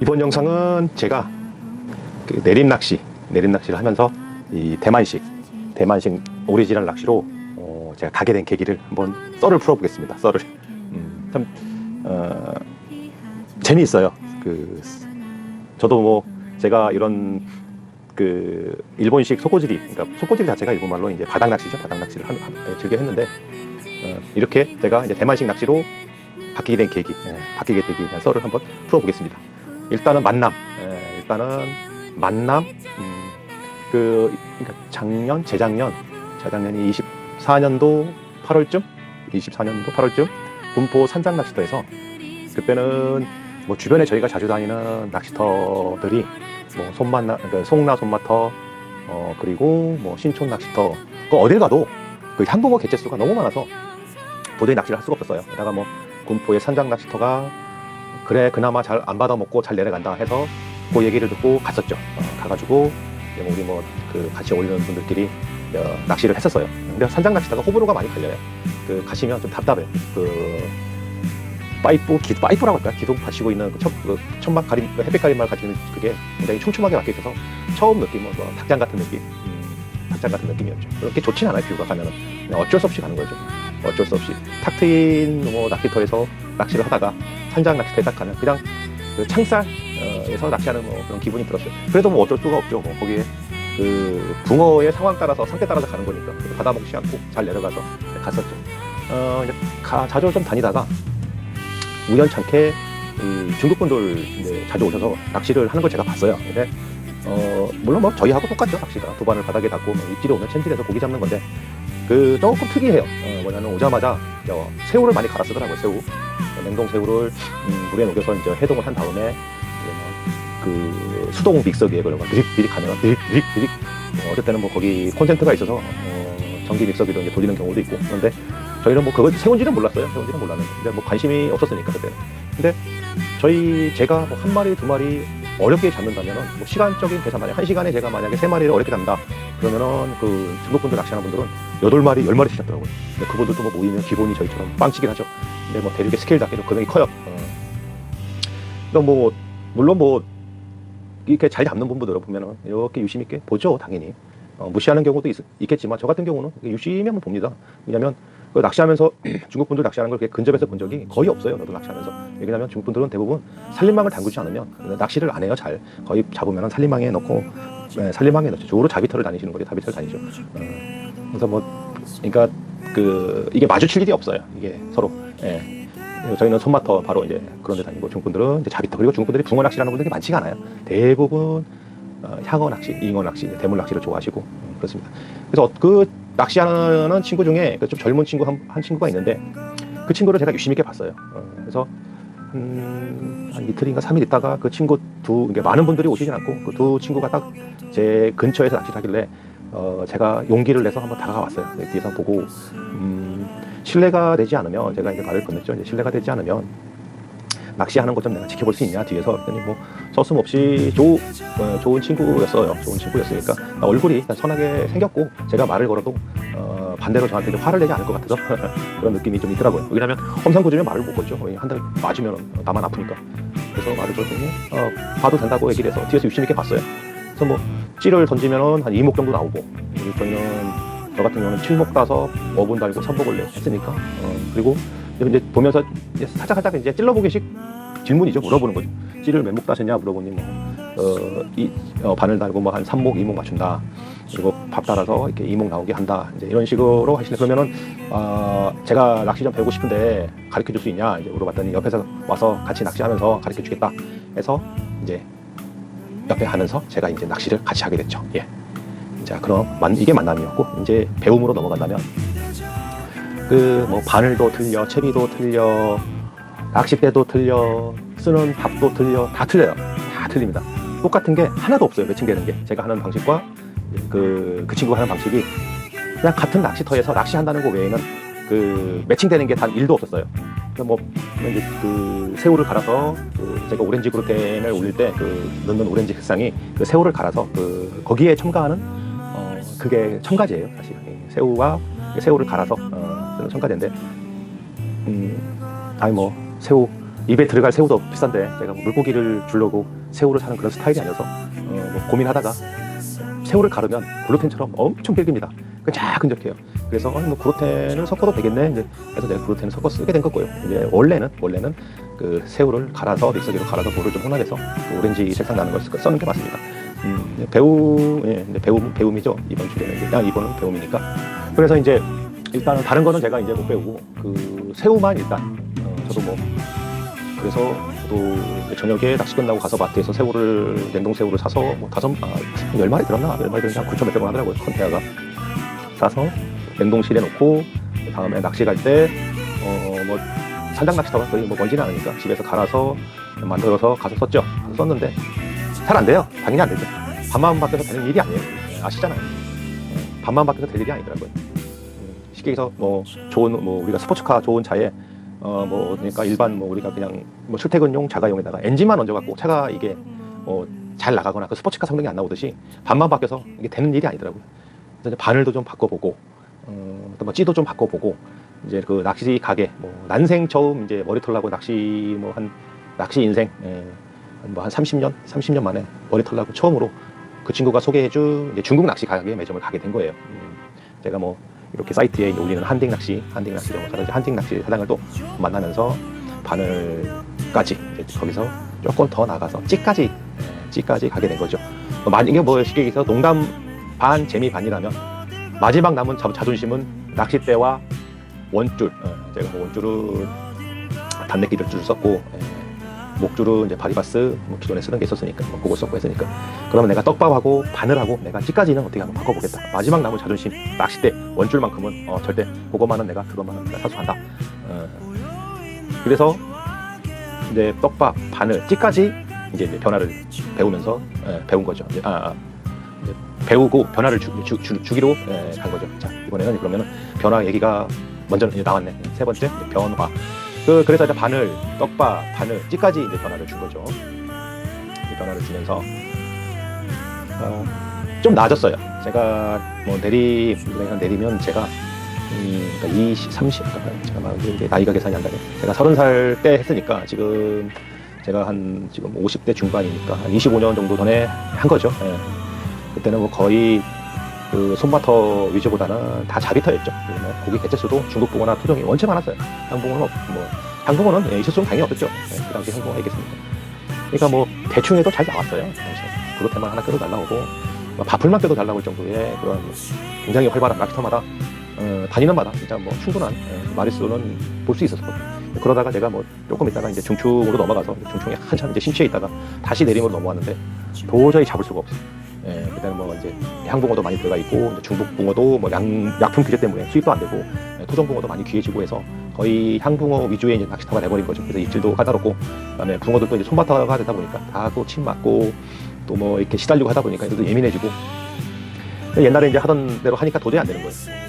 이번 영상은 제가 그 내림낚시를 하면서 이 대만식 오리지널 낚시로 제가 가게 된 계기를 한번 썰을 풀어보겠습니다. 썰을 참 재미있어요. 저도 뭐 제가 이런 일본식 소꼬지리, 그러니까 소꼬지리 자체가 일본말로 이제 바닥 낚시죠. 바닥 낚시를 즐겨 했는데 이렇게 제가 이제 대만식 낚시로 바뀌게 된 계기에 대한 썰을 한번 풀어보겠습니다. 일단은 만남. 그러니까 재작년이 24년도 8월쯤 군포 산장 낚시터에서, 그때는 뭐 주변에 저희가 자주 다니는 낚시터들이 뭐 송나 손마터, 그리고 뭐 신촌 낚시터, 어딜 가도 그 한국어 개체수가 너무 많아서 도저히 낚시를 할 수가 없었어요. 게다가 뭐 군포의 산장 낚시터가 그래 그나마 잘 안 받아먹고 잘 내려간다 해서 그 얘기를 듣고 갔었죠. 가가지고 우리 같이 어울리는 분들끼리 낚시를 했었어요. 근데 산장 낚시터가 호불호가 많이 갈려요. 가시면 좀 답답해요. 파이프라고 할까요? 기둥 받치고 있는 천막 햇빛 가림막을 가지고 있는 그게 굉장히 촘촘하게 박혀 있어서 처음 느낌은 닭장 같은 느낌이었죠. 그렇게 좋진 않아요. 뷰가 가면은 그냥 어쩔 수 없이 가는 거죠. 어쩔 수 없이 탁 트인 낚시터에서 낚시를 하다가 산장 낚시터에 딱 가면 그냥 창살에서 낚시하는 그런 기분이 들었어요. 그래도 어쩔 수가 없죠. 거기에 붕어의 상황 따라서 상태 따라서 가는 거니까 받아먹지 않고 잘 내려가서 갔었죠. 자주 좀 다니다가 우연찮게 중국 분들 자주 오셔서 낚시를 하는 걸 제가 봤어요. 근데 물론 저희하고 똑같죠. 낚시가 두 발을 바닥에 닿고 입질이 오면 챔질해서 고기 잡는 건데 조금 특이해요. 뭐냐면 오자마자 새우를 많이 갈아 쓰더라고요. 새우, 냉동 새우를 물에 녹여서 이제 해동을 한 다음에 수동 믹서기에 그런 거 드릭 하면 드릭 어쩔 때는 거기 콘센트가 있어서 전기 믹서기로 이제 돌리는 경우도 있고. 그런데 저희는 그거 새우인지는 몰랐어요. 새우인지는 몰랐는데 근데 관심이 없었으니까 그때는. 근데 제가 한 마리 두 마리 어렵게 잡는다면은 시간적인 계산, 만약 1시간에 제가 만약에 3마리를 어렵게 잡는다 그러면은 중국 분들 낚시하는 분들은 8마리 10마리씩 잡더라고요. 근데 그분들도 모이면 기본이 저희처럼 빵치긴 하죠. 근데 대륙의 스케일답게 좀 금액이 커요. 그러니까 물론 이렇게 잘 잡는 분들을 보면은 이렇게 유심 있게 보죠. 당연히 무시하는 경우도 있겠지만 저 같은 경우는 유심히 한번 봅니다. 왜냐면 낚시하면서 중국 분들 낚시하는 걸 근접해서 본 적이 거의 없어요. 저도 낚시하면서. 왜냐면 중국 분들은 대부분 살림망을 담그지 않으면 낚시를 안 해요. 잘 거의 잡으면 살림망에 넣고, 살림망에 넣죠. 주로 자비터를 다니시는 거죠. 자비터를 다니죠. 그래서 그러니까 이게 마주칠 일이 없어요. 이게 서로. 저희는 손마터 바로 이제 그런 데 다니고, 중국 분들은 이제 자비터, 그리고 중국 분들이 붕어 낚시라는 분들이 많지가 않아요. 대부분 향어 낚시, 잉어 낚시, 대물 낚시를 좋아하시고 그렇습니다. 그래서 낚시하는 친구 중에 좀 젊은 친구 한 친구가 있는데 그 친구를 제가 유심 있게 봤어요. 그래서 한 이틀인가 3일 있다가 그 친구 그러니까 많은 분들이 오시진 않고 그 두 친구가 딱 제 근처에서 낚시를 하길래 제가 용기를 내서 한번 다가가 왔어요. 뒤에서 보고 실례가 되지 않으면 제가 이제 말을 건넸죠. 이제 실례가 되지 않으면 낚시하는 것 좀 내가 지켜볼 수 있냐 뒤에서. 그랬더니 서슴없이 좋은 친구였어요. 좋은 친구였으니까 얼굴이 선하게 생겼고 제가 말을 걸어도 반대로 저한테 화를 내지 않을 것 같아서 그런 느낌이 좀 있더라고요. 왜냐면 험상궂으면 말을 못 걸죠. 한 대 맞으면 나만 아프니까. 그래서 말을 걸더니 봐도 된다고 얘기를 해서 뒤에서 유심 있게 봤어요. 그래서 찌를 던지면은 한 2목 정도 나오고, 저 같은 경우는 7목 따서 5분 달고 3목을 했으니까. 그리고 이제 보면서 살짝 이제 찔러보기식 질문이죠. 물어보는 거죠. 찌를 몇 목 따셨냐 물어보니 바늘 달고 한 3목, 2목 맞춘다. 그리고 밥 따라서 이렇게 2목 나오게 한다. 이제 이런 식으로 하시네. 그러면은 제가 낚시 좀 배우고 싶은데 가르쳐 줄 수 있냐 이제 물어봤더니 옆에서 와서 같이 낚시하면서 가르쳐 주겠다 해서 이제 옆에 하면서 제가 이제 낚시를 같이 하게 됐죠. 예. 자, 그럼 이게 만남이었고, 이제 배움으로 넘어간다면 바늘도 틀려, 채비도 틀려, 낚싯대도 틀려, 쓰는 밥도 틀려, 다 틀려요. 다 틀립니다. 똑같은 게 하나도 없어요. 매칭되는 게. 제가 하는 방식과 그 친구가 하는 방식이 그냥 같은 낚시터에서 낚시한다는 거 외에는 매칭되는 게 단 1도 없었어요. 이제 새우를 갈아서 제가 오렌지 그루텐을 올릴 때 넣는 오렌지 색상이 새우를 갈아서 거기에 첨가하는 그게 첨가제예요. 사실 새우를 갈아서 쓰는 첨가제인데 새우 입에 들어갈 새우도 비싼데 제가 뭐 물고기를 주려고 새우를 사는 그런 스타일이 아니어서 뭐 고민하다가 새우를 가르면 글루텐처럼 엄청 질깁니다. 끈적끈적해요. 그래서 뭐 글루텐을 섞어도 되겠네. 이제 그래서 내가 글루텐을 섞어 쓰게 된 거고요. 이제 원래는 그 새우를 갈아서 믹서기로 갈아서 물을 좀 혼합해서 그 오렌지 색상 나는 걸 써는 게 맞습니다. 배움이죠. 이번 주제는 이번은 배움이니까. 그래서 이제 일단은 다른 거는 제가 이제 못 배우고 그 새우만 일단 저도 뭐 그래서 저도 저녁에 낚시 끝나고 가서 마트에서 냉동 새우를 사서 뭐 10마리 들었나? 10마리 들었나? 9,000몇백 원 하더라고요. 컨테이너가. 사서 냉동실에 놓고 다음에 낚시 갈 때 뭐 산장 낚시터가 거의 뭐 멀지는 않으니까 집에서 갈아서 만들어서 가서 썼죠. 썼는데 잘 안 돼요. 당연히 안 되죠. 밥만 바뀌어서 되는 일이 아니에요. 아시잖아요. 밥만 바뀌어서 될 일이 아니더라고요. 쉽게 해서 뭐 좋은 뭐 우리가 스포츠카 좋은 차에 뭐 그러니까 일반 뭐 우리가 그냥 뭐 출퇴근용 자가용에다가 엔진만 얹어갖고 차가 이게 잘 나가거나 그 스포츠카 성능이 안 나오듯이 밥만 바뀌어서 이게 되는 일이 아니더라고요. 그래서 이제 바늘도 좀 바꿔보고 또 뭐 찌도 좀 바꿔보고 이제 그 낚시 가게 뭐 난생 처음 이제 머리 털라고 낚시 인생 뭐 한 30년 만에 머리 털라고 처음으로 그 친구가 소개해준 이제 중국 낚시 가게 매점을 가게 된 거예요. 제가 뭐 이렇게 사이트에 올리는 한딩 낚시 한딩 낚시 사장을 또 만나면서 바늘까지 거기서 조금 더 나가서 찌까지 가게 된 거죠. 이게 뭐 쉽게 얘기해서 농담 반 재미 반이라면 마지막 남은 자존심은 낚싯대와 원줄. 제가 뭐 원줄은 단내끼들 줄 썼고 목줄은 이제 바리바스 뭐 기존에 쓰는 게 있었으니까 뭐 그거 썼고 했으니까 그러면 내가 떡밥하고 바늘하고 내가 찌까지는 어떻게 한번 바꿔보겠다. 마지막 남은 자존심 낚싯대 원줄만큼은 절대 그것만은 내가 사수한다. 그래서 이제 떡밥 바늘 찌까지 이제 변화를 배우면서 배운 거죠. 이제 배우고 변화를 주기로 간 거죠. 자, 이번에는 그러면은 변화 얘기가 먼저 나왔네. 세 번째 변화. 그래서 이제 바늘, 떡밥, 바늘, 찌까지 이제 변화를 준 거죠. 변화를 주면서 좀 나아졌어요. 제가 뭐 내리면 제가 그러니까 30, 제가 막 이제 나이가 계산이 안 나네. 제가 30살 때 했으니까 지금 제가 지금 50대 중반이니까 한 25년 정도 전에 한 거죠. 그때는 뭐 거의 그 손마터 위주보다는 다 자비터였죠. 고기 개체수도 중국 붕어나 토종이 원체 많았어요. 향붕어는 있을 수는 당연히 없었죠. 그 당시 향붕어가 있겠습니까? 그러니까 뭐 대충 해도 잘 나왔어요. 그렇게만 하나 껴도 잘 나오고 바풀만 껴도 잘 나올 정도의 그런 굉장히 활발한 낚시터마다 다니는 마다 진짜 뭐 충분한 마리수는 볼 수 있었거든요. 그러다가 제가 뭐 조금 있다가 이제 중충으로 넘어가서 중충에 한참 이제 심취해 있다가 다시 내림으로 넘어왔는데 도저히 잡을 수가 없어요. 그다음에 뭐 이제 향붕어도 많이 들어가 있고 중국 붕어도 뭐 약품 규제 때문에 수입도 안 되고 토종 붕어도 많이 귀해지고 해서 거의 향붕어 위주의 이제 낚시터가 돼버린 거죠. 그래서 입질도 까다롭고 그다음에 붕어들도 이제 손바타가 되다 보니까 다 그 침 맞고 또 뭐 이렇게 시달리고 하다 보니까 얘들도 예민해지고 옛날에 이제 하던 대로 하니까 도저히 안 되는 거예요.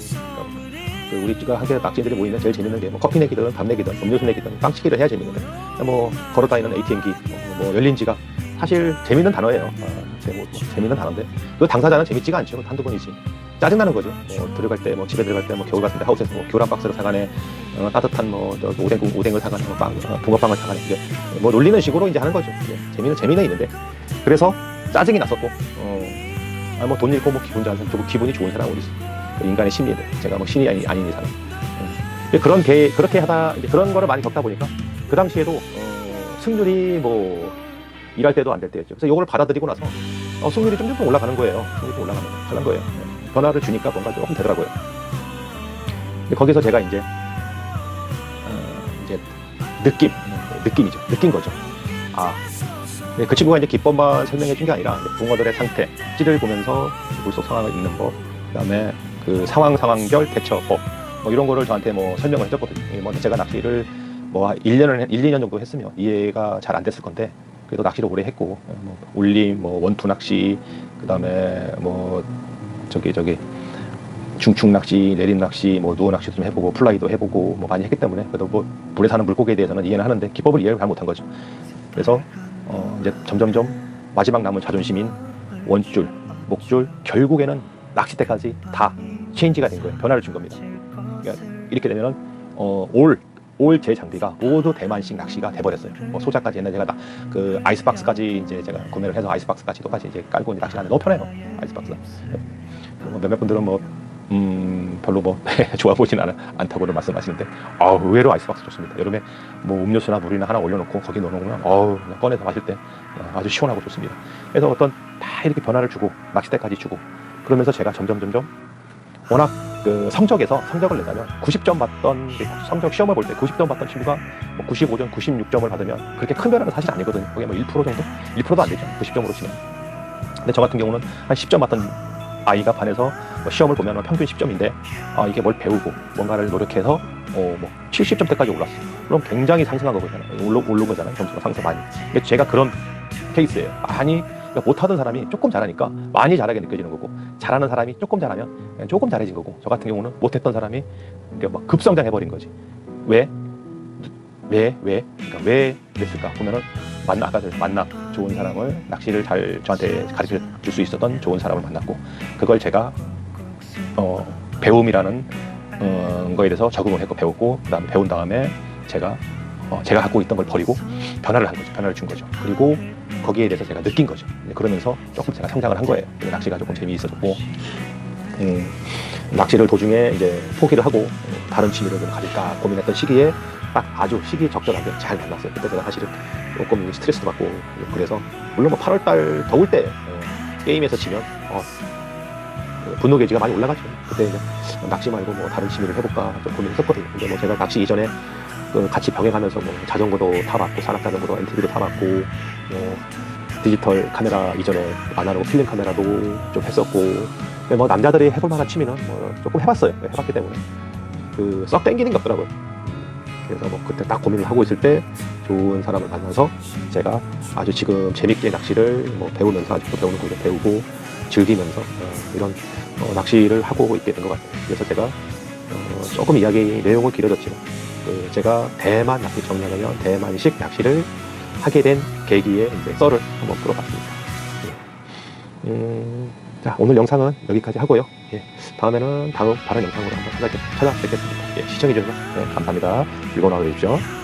우리가 한때 낚시인들이 모이면 제일 재밌는 게 뭐 커피 내기든 밥 내기든 음료수 내기든 빵치기를 해야 재밌는데 뭐 걸어다니는 ATM기 뭐 열린 지갑 사실 재밌는 단어예요. 재밌는 단어인데 그 당사자는 재밌지가 않죠. 한두 번이지 짜증나는 거죠. 들어갈 때 뭐 집에 들어갈 때 뭐 겨울 같은데 하우스에서 뭐 교란 박스를 사가네, 따뜻한 뭐 오뎅을 사가네, 뭐 붕어빵을 사가네. 이제 뭐 놀리는 식으로 이제 하는 거죠. 재미는 있는데 그래서 짜증이 났었고 뭐 돈 잃고 뭐 기분이 좋은 사람 어디 있어? 인간의 심리인데 제가 뭐 신이 아닌 이상 그렇게 하다 이제 그런 거를 많이 겪다 보니까 그 당시에도 승률이 뭐 일할 때도 안 될 때였죠. 그래서 이걸 받아들이고 나서 승률이 좀 올라가는 거예요. 가는 거예요. 변화를 주니까 뭔가 조금 되더라고요. 거기서 제가 이제 느낌이죠. 느낀 거죠. 그 친구가 이제 기법만 설명해 준 게 아니라 붕어들의 상태, 찌를 보면서 물속 상황을 읽는 법, 그다음에 그 상황별 대처법 뭐 이런 거를 저한테 뭐 설명을 해줬거든요. 뭐 제가 낚시를 뭐 1, 2년 정도 했으면 이해가 잘 안 됐을 건데 그래도 낚시를 오래 했고 뭐 올림, 뭐 원투 낚시, 그다음에 뭐 저기 중충 낚시, 내림 낚시, 뭐 누워 낚시도 좀 해보고 플라이도 해보고 뭐 많이 했기 때문에 그래도 뭐 물에 사는 물고기에 대해서는 이해는 하는데 기법을 이해를 잘 못한 거죠. 그래서 이제 점점점 마지막 남은 자존심인 원줄, 목줄 결국에는 낚싯대까지 다 체인지가 된 거예요. 변화를 준 겁니다. 그러니까 이렇게 되면은 올 올 제 장비가 모두 대만식 낚시가 돼버렸어요. 뭐 소자까지 옛날에 제가 그 아이스박스까지 이제 제가 구매를 해서 아이스박스까지 똑같이 이제 깔고 이제 낚시하는데 너무 편해요. 아이스박스. 몇몇 분들은 뭐 별로 뭐 좋아 보지는 않다고는 말씀하시는데 의외로 아이스박스 좋습니다. 여름에 뭐 음료수나 물이나 하나 올려놓고 거기 넣어놓으면 그냥 꺼내서 마실 때 아주 시원하고 좋습니다. 그래서 어떤 다 이렇게 변화를 주고 낚싯대까지 주고 그러면서 제가 점점 워낙 그 성적을 내자면 90점 받던 성적 시험을 볼 때 90점 받던 친구가 뭐 95점, 96점을 받으면 그렇게 큰 변화는 사실 아니거든요. 그게 뭐 1% 정도? 1%도 안 되죠. 90점으로 치면. 근데 저 같은 경우는 한 10점 받던 아이가 반에서 뭐 시험을 보면 평균 10점인데 이게 뭘 배우고 뭔가를 노력해서 뭐 70점대까지 올랐어. 그럼 굉장히 상승한 거잖아요. 오른 거잖아요. 점수가 상승 많이. 근데 제가 그런 케이스예요. 그러니까 못하던 사람이 조금 잘하니까 많이 잘하게 느껴지는 거고 잘하는 사람이 조금 잘하면 조금 잘해진 거고 저 같은 경우는 못했던 사람이 막 급성장해버린 거지. 왜? 그러니까 왜 그랬을까? 보면은 만나 좋은 사람을 낚시를 잘 저한테 가르쳐 줄 수 있었던 좋은 사람을 만났고 그걸 제가 배움이라는 거에 대해서 적응을 했고 배웠고 그다음에 배운 다음에 제가 갖고 있던 걸 버리고 변화를 한 거죠. 변화를 준 거죠. 그리고 거기에 대해서 제가 느낀 거죠. 그러면서 조금 제가 성장을 한 거예요. 낚시가 조금 재미있어졌고 낚시를 도중에 이제 포기를 하고 다른 취미를 좀 가질까 고민했던 시기에 딱 아주 시기 적절하게 잘 만났어요. 그때 제가 사실은 조금 스트레스도 받고 그래서 물론 뭐 8월달 더울 때 게임에서 지면 분노 게이지가 많이 올라가죠. 그때 이제 낚시 말고 뭐 다른 취미를 해볼까 좀 고민했었거든요. 근데 뭐 제가 낚시 이전에 같이 병행하면서 뭐 자전거도 타봤고 산악자전거도 MTB도 타봤고 디지털 카메라 이전에 아날로그 필름 카메라도 좀 했었고 근데 뭐 남자들이 해볼 만한 취미는 뭐 조금 해봤어요. 해봤기 때문에 썩 땡기는 게 없더라고요. 그래서 뭐 그때 딱 고민을 하고 있을 때 좋은 사람을 만나서 제가 아주 지금 재밌게 낚시를 뭐 배우면서 아직도 배우는 거 배우고 즐기면서 이런 낚시를 하고 있게 된 것 같아요. 그래서 제가 조금 이야기 내용은 길어졌지만 제가 대만 낚시 정리하면 대만식 낚시를 하게 된 계기의 이제 썰을 한번 풀어봤습니다. 자, 오늘 영상은 여기까지 하고요. 다음에는 다른 영상으로 한번 찾아뵙겠습니다. 시청해주셔서 감사합니다. 즐거운 하루 되십시오.